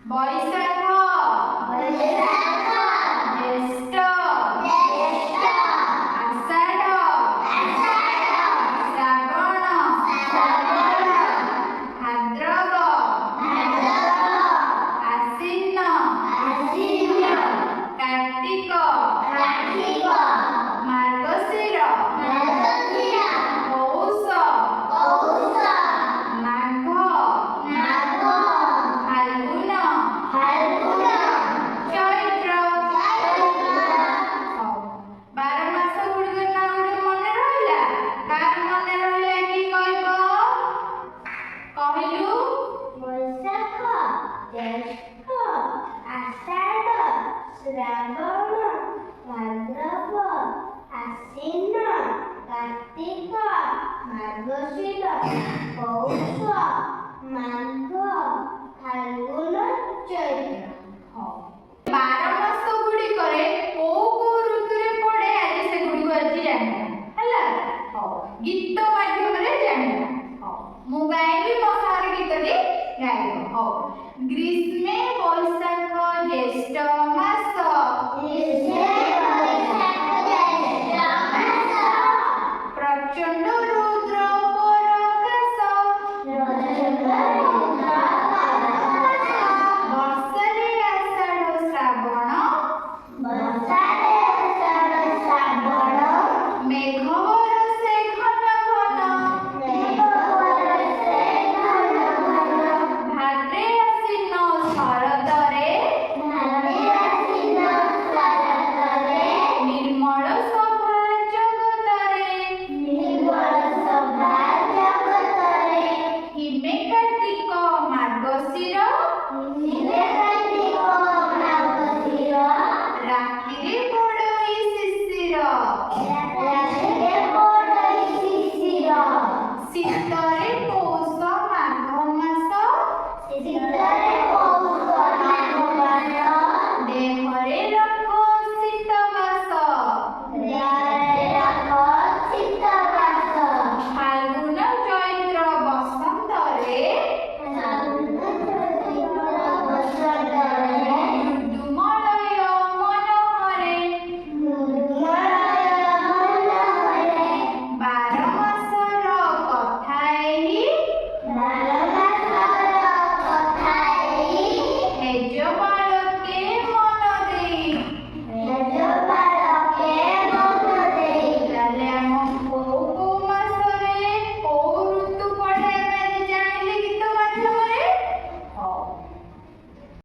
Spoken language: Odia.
ବୈଶାଖ ଜ୍ୟେଷ୍ଠ ଆଷାଢ଼ ଶ୍ରାବଣ ଭାଦ୍ରବ ଆଶ୍ୱିନ କାର୍ତ୍ତିକ ମାର୍ଗଶିର ପୌଷ ମାଘ ଫାଲ୍ଗୁନ ଚୈତ୍ର। ହଉ 12 ମାସ ଗୁଡ଼ିକ ନାଁ ଗୁଡ଼ିକ ମନେ ରହିଲା? କାହାର ମନେ ରହିଲା କି କହିବ? କହିଲୁ। ବୈଶାଖ ଜ୍ୟେଷ୍ଠ ଆଷାଢ଼ ଶ୍ରାବଣ ଭାଦ୍ରବ ଆଶ୍ୱିନ କାର୍ତ୍ତିକ ମାର୍ଗଶିର ପୌଷ ମାଘ ଫାଲ୍ଗୁନ ଚୈତ୍ର। ହଉ 12 ମାସ ଗୁଡ଼ିକରେ କୋଉ କୋଉ ଋତୁରେ ପଡ଼େ ଆଜି ସେଗୁଡ଼ିକୁ ଆଜି ଜାଣିବା ହେଲା। ହଉ ଗୀତ ମାଧ୍ୟମରେ ଜାଣିବା। ହଉ ମୁଁ ଗାଇବି, ମୋ ସାଙ୍ଗରେ ଗୀତଟି ଗାଇବ। ହଉ ଗ୍ରୀଷ୍ମେ ବୈଶାଖ ଜ୍ୟେଷ୍ଠ ମାସ ପ୍ରଚଣ୍ଡ ରୁଦ୍ର ପରାକାଶ ବର୍ଷାରେ ଆଷାଢ଼ ଶ୍ରାବଣ ମେଘ ବରଷେ ଘନ ଘନ ଭାଦ୍ରେ ଆଶ୍ୱିନ ଶରତରେ ନିର୍ମଳ ସଭା ଜଗତରେ ହିମେ କାର୍ତ୍ତିକ ମାର୍ଗଶିର